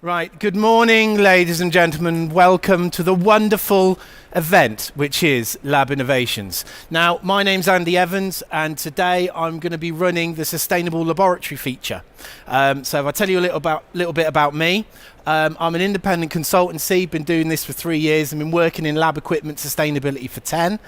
Right, good morning, ladies and gentlemen. Welcome to the wonderful event, which is Lab Innovations. Now, my name's Andy Evans, and today I'm going to be running the Sustainable Laboratory feature. So if I tell you a little bit about me, I'm an independent consultancy, been doing this for 3 years, and been working in lab equipment sustainability for 10.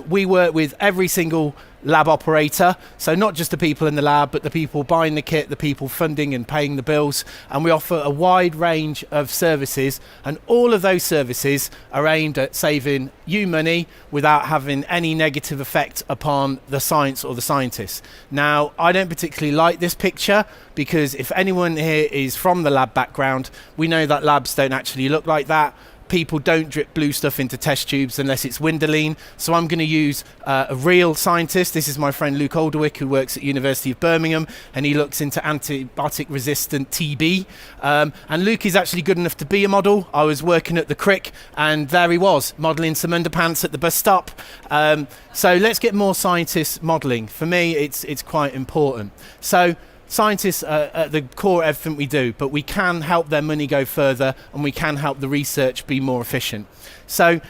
We work with every single lab operator, so not just the people in the lab, but the people buying the kit, the people funding and paying the bills, and we offer a wide range of services, and all of those services are aimed at saving you money without having any negative effect upon the science or the scientists. Now, I don't particularly like this picture because if anyone here is from the lab background, we know that labs don't actually look like that. People don't drip blue stuff into test tubes unless it's Windoline. So I'm going to use a real scientist. This is my friend Luke Alderwick, who works at University of Birmingham, and he looks into antibiotic resistant TB. And Luke is actually good enough to be a model. I was working at the Crick, and there he was, modelling some underpants at the bus stop. So let's get more scientists modelling. For me, it's quite important. So scientists are at the core of everything we do, but we can help their money go further, and we can help the research be more efficient. So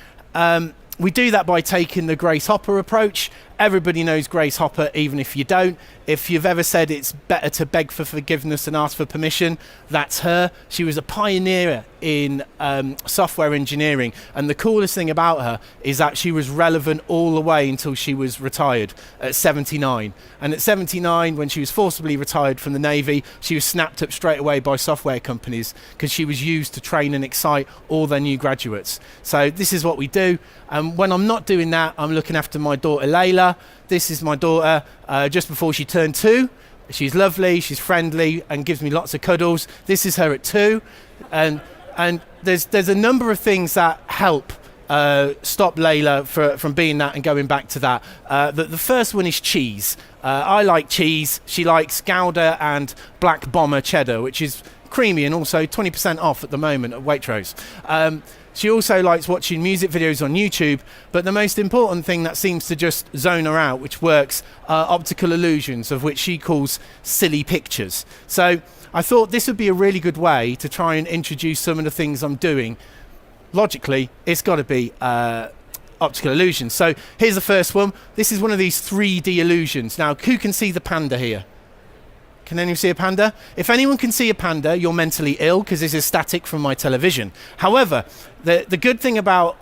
we do that by taking the Grace Hopper approach. Everybody knows Grace Hopper, even if you don't. If you've ever said it's better to beg for forgiveness than ask for permission, that's her. She was a pioneer in software engineering, and the coolest thing about her is that she was relevant all the way until she was retired at 79. And at 79, when she was forcibly retired from the Navy, she was snapped up straight away by software companies because she was used to train and excite all their new graduates. So this is what we do. And when I'm not doing that, I'm looking after my daughter Layla. This is my daughter just before she turned 2. She's lovely, she's friendly, and gives me lots of cuddles. This is her at 2, and there's a number of things that help stop Layla from being that and going back to that. The first one is cheese. I like cheese. She likes Gouda and Black Bomber cheddar, which is creamy and also 20% off at the moment at Waitrose. She also likes watching music videos on YouTube, but the most important thing that seems to just zone her out, which works, are optical illusions, of which she calls silly pictures. So I thought this would be a really good way to try and introduce some of the things I'm doing. Logically, it's got to be optical illusions. So here's the first one. This is one of these 3D illusions. Now, who can see the panda here? Can anyone see a panda? If anyone can see a panda, you're mentally ill because this is static from my television. However, the good thing about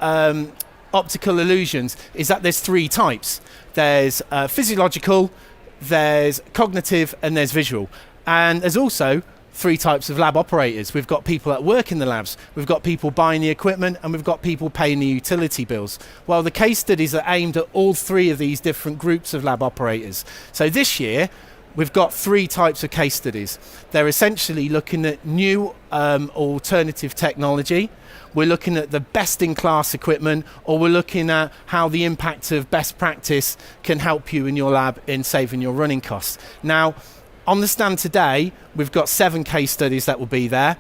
optical illusions is that there's 3 types. There's physiological, there's cognitive, and there's visual. And there's also 3 types of lab operators. We've got people that work in the labs, we've got people buying the equipment, and we've got people paying the utility bills. Well, the case studies are aimed at all 3 of these different groups of lab operators. So this year, we've got 3 types of case studies. They're essentially looking at new alternative technology. We're looking at the best-in-class equipment, or we're looking at how the impact of best practice can help you in your lab in saving your running costs. Now, on the stand today, we've got 7 case studies that will be there.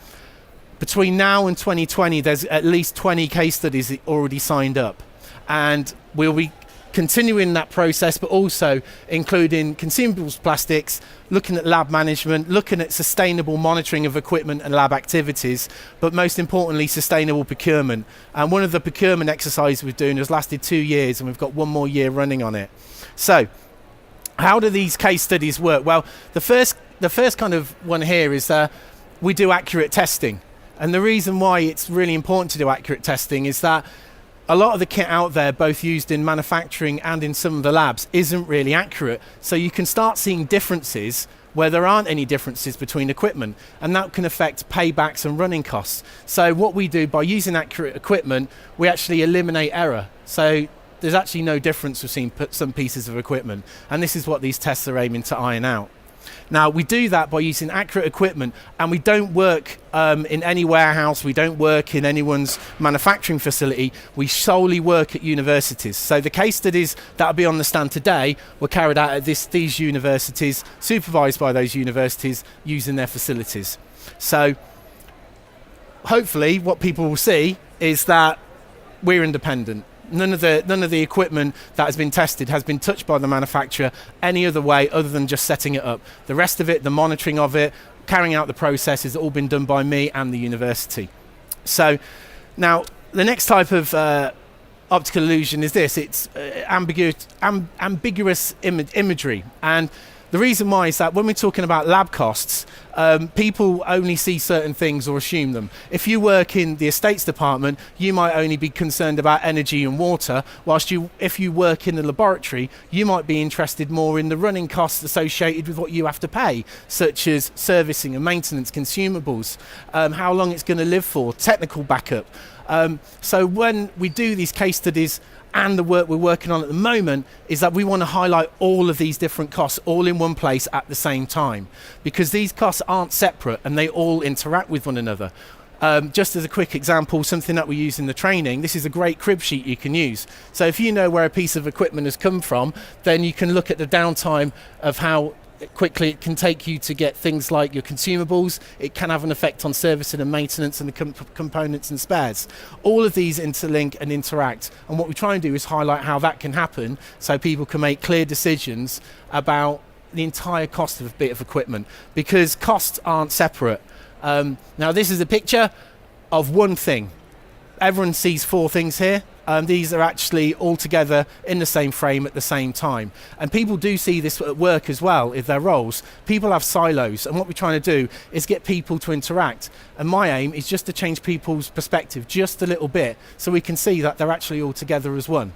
Between now and 2020, there's at least 20 case studies already signed up. And we'll be continuing that process, but also including consumables, plastics, looking at lab management, looking at sustainable monitoring of equipment and lab activities, but most importantly, sustainable procurement. And one of the procurement exercises we're doing has lasted 2 years, and we've got 1 more year running on it. So how do these case studies work? Well, the first kind of one here is we do accurate testing. And the reason why it's really important to do accurate testing is that a lot of the kit out there, both used in manufacturing and in some of the labs, isn't really accurate. So you can start seeing differences where there aren't any differences between equipment, and that can affect paybacks and running costs. So what we do by using accurate equipment, we actually eliminate error. So there's actually no difference between some pieces of equipment, and this is what these tests are aiming to iron out. Now, we do that by using accurate equipment, and we don't work in any warehouse, we don't work in anyone's manufacturing facility, we solely work at universities. So the case studies that will be on the stand today were carried out at these universities, supervised by those universities, using their facilities. So hopefully what people will see is that we're independent. None of the equipment that has been tested has been touched by the manufacturer any other way other than just setting it up. The rest of it, the monitoring of it, carrying out the process has all been done by me and the university. So now the next type of optical illusion is this. It's ambiguous imagery. And the reason why is that when we're talking about lab costs, people only see certain things or assume them. If you work in the estates department, you might only be concerned about energy and water, whilst if you work in the laboratory, you might be interested more in the running costs associated with what you have to pay, such as servicing and maintenance, consumables, how long it's going to live for, technical backup. So when we do these case studies, and the work we're working on at the moment is that we want to highlight all of these different costs all in one place at the same time, because these costs aren't separate and they all interact with one another. Just as a quick example, something that we use in the training, this is a great crib sheet you can use. So if you know where a piece of equipment has come from, then you can look at the downtime of how quickly it can take you to get things like your consumables. It can have an effect on servicing and maintenance and the components and spares. All of these interlink and interact, and what we try and do is highlight how that can happen so people can make clear decisions about the entire cost of a bit of equipment, because costs aren't separate. Now this is a picture of one thing. Everyone sees four things here. These are actually all together in the same frame at the same time. And people do see this at work as well in their roles. People have silos, and what we're trying to do is get people to interact. And my aim is just to change people's perspective just a little bit so we can see that they're actually all together as one.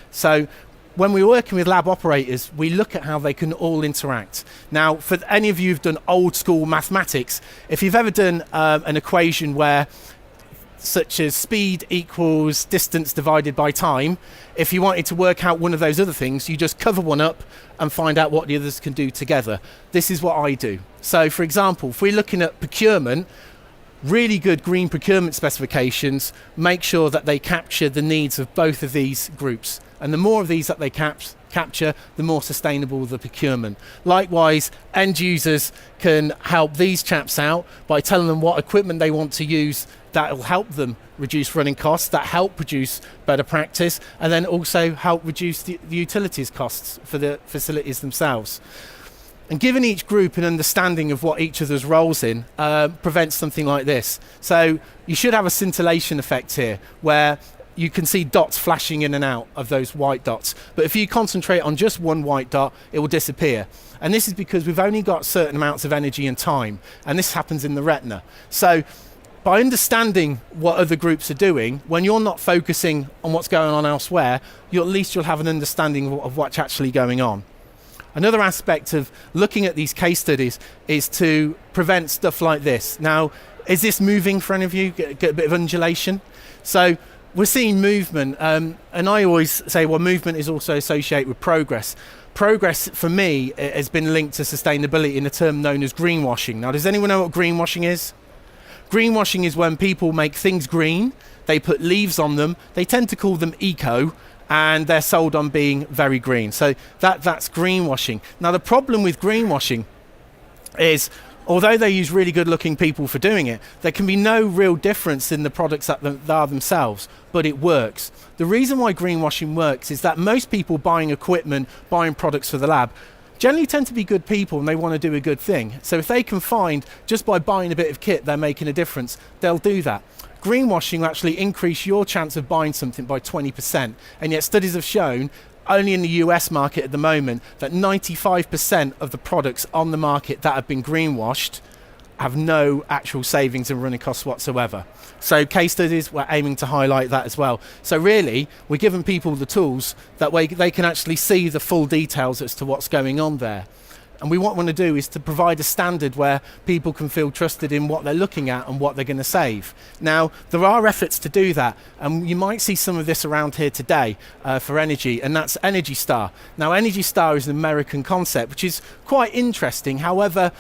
So when we're working with lab operators, we look at how they can all interact. Now, for any of you who've done old school mathematics, if you've ever done an equation where such as speed equals distance divided by time, if you wanted to work out one of those other things, you just cover one up and find out what the others can do together. This is what I do. So for example, if we're looking at procurement, really good green procurement specifications make sure that they capture the needs of both of these groups. And the more of these that they capture, the more sustainable the procurement. Likewise, end users can help these chaps out by telling them what equipment they want to use that will help them reduce running costs, that help produce better practice, and then also help reduce the utilities costs for the facilities themselves. And giving each group an understanding of what each other's roles in prevents something like this. So you should have a scintillation effect here, where you can see dots flashing in and out of those white dots. But if you concentrate on just one white dot, it will disappear. And this is because we've only got certain amounts of energy and time, and this happens in the retina. So by understanding what other groups are doing, when you're not focusing on what's going on elsewhere, at least you'll have an understanding of what's actually going on. Another aspect of looking at these case studies is to prevent stuff like this. Now, is this moving for any of you? Get a bit of undulation? So we're seeing movement, and I always say, well, movement is also associated with progress. Progress, for me, has been linked to sustainability in a term known as greenwashing. Now, does anyone know what greenwashing is? Greenwashing is when people make things green, they put leaves on them, they tend to call them eco, and they're sold on being very green. So that's greenwashing. Now, the problem with greenwashing is, although they use really good looking people for doing it, there can be no real difference in the products that they are themselves, but it works. The reason why greenwashing works is that most people buying equipment, buying products for the lab, generally tend to be good people and they want to do a good thing. So if they can find, just by buying a bit of kit, they're making a difference, they'll do that. Greenwashing will actually increase your chance of buying something by 20%. And yet studies have shown, only in the US market at the moment, that 95% of the products on the market that have been greenwashed have no actual savings in running costs whatsoever. So case studies, we're aiming to highlight that as well. So really, we're giving people the tools that way they can actually see the full details as to what's going on there. And what we want to do is to provide a standard where people can feel trusted in what they're looking at and what they're going to save. Now, there are efforts to do that, and you might see some of this around here today for energy, and that's Energy Star. Now, Energy Star is an American concept, which is quite interesting. However,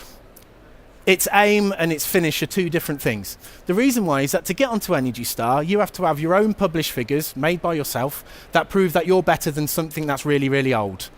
its aim and its finish are two different things. The reason why is that to get onto Energy Star, you have to have your own published figures made by yourself that prove that you're better than something that's really, really old.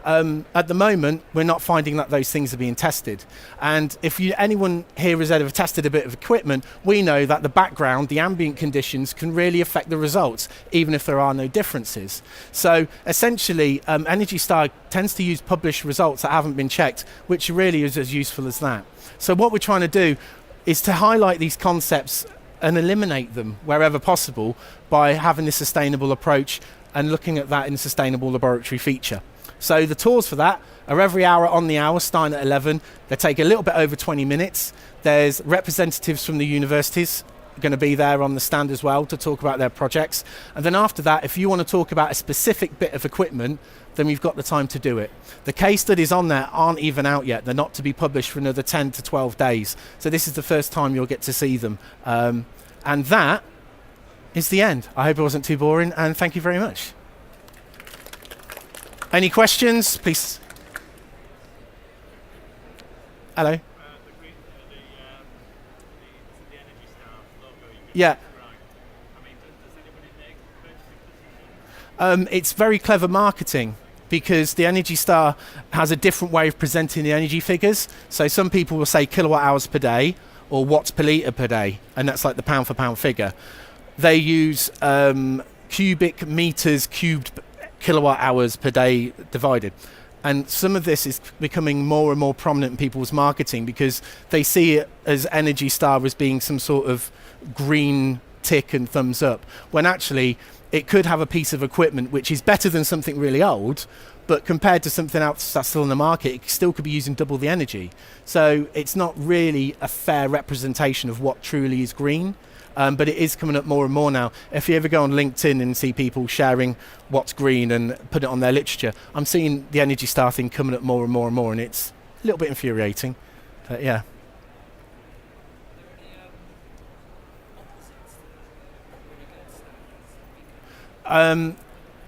At the moment, we're not finding that those things are being tested. And if anyone here has ever tested a bit of equipment, we know that the background, the ambient conditions, can really affect the results, even if there are no differences. So essentially, Energy Star tends to use published results that haven't been checked, which really is as useful as that. So what we're trying to do is to highlight these concepts and eliminate them wherever possible by having this sustainable approach and looking at that in a sustainable laboratory feature. So the tours for that are every hour on the hour, starting at 11. They take a little bit over 20 minutes. There's representatives from the universities going to be there on the stand as well to talk about their projects. And then after that, if you want to talk about a specific bit of equipment, then we've got the time to do it. The case studies on there aren't even out yet. They're not to be published for another 10 to 12 days. So this is the first time you'll get to see them. And that is the end. I hope it wasn't too boring, and thank you very much. Any questions, please? Hello. The Energy Star logo. Yeah. I mean, does anybody make purchasing decisions? It's very clever marketing because the Energy Star has a different way of presenting the energy figures. So some people will say kilowatt hours per day or watts per litre per day, and that's like the pound for pound figure. They use cubic meters cubed kilowatt hours per day divided. And some of this is becoming more and more prominent in people's marketing because they see it as Energy Star as being some sort of green tick and thumbs up, when actually it could have a piece of equipment which is better than something really old, but compared to something else that's still in the market, it still could be using double the energy. So it's not really a fair representation of what truly is green. But it is coming up more and more now. If you ever go on LinkedIn and see people sharing what's green and put it on their literature, I'm seeing the Energy Star thing coming up more and more and more, and it's a little bit infuriating. But yeah.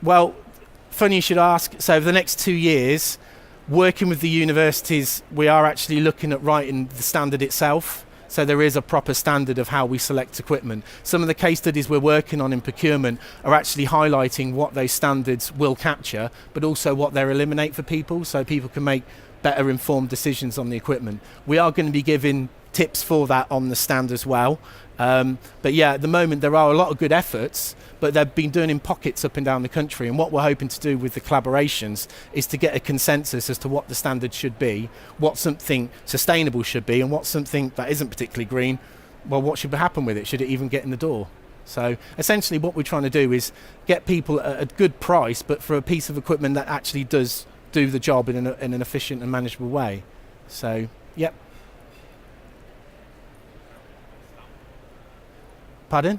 Well, funny you should ask. So over the next 2 years, working with the universities, we are actually looking at writing the standard itself. So there is a proper standard of how we select equipment. Some of the case studies we're working on in procurement are actually highlighting what those standards will capture, but also what they eliminate for people, so people can make better informed decisions on the equipment. We are going to be giving tips for that on the stand as well. But yeah, at the moment there are a lot of good efforts, but they've been done in pockets up and down the country. And what we're hoping to do with the collaborations is to get a consensus as to what the standard should be, what something sustainable should be, and what something that isn't particularly green, well, what should happen with it? Should it even get in the door? So essentially what we're trying to do is get people at a good price, but for a piece of equipment that actually does do the job in an efficient and manageable way. So, yep. Pardon?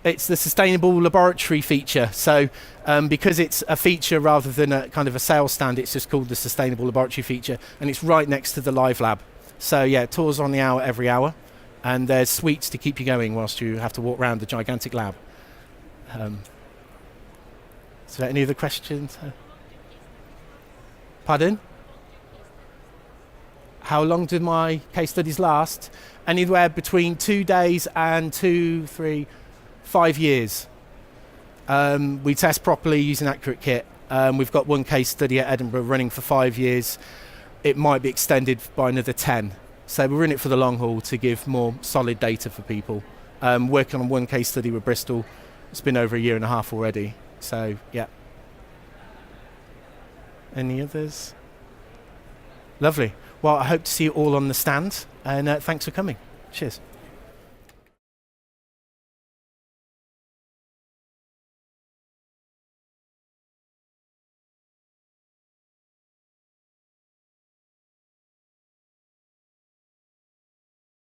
It's the sustainable laboratory feature. So because it's a feature rather than a kind of a sales stand, it's just called the sustainable laboratory feature, and it's right next to the live lab. So yeah, tours on the hour every hour, and there's suites to keep you going whilst you have to walk around the gigantic lab. So any other questions? Pardon? How long did my case studies last? Anywhere between 2 days and 2, 3, 5 years. We test properly using accurate kit. We've got one case study at Edinburgh running for 5 years. It might be extended by another 10. So we're in it for the long haul to give more solid data for people. Working on one case study with Bristol. It's been over 1.5 years already. So yeah. Any others? Lovely. Well, I hope to see you all on the stand, and thanks for coming. Cheers.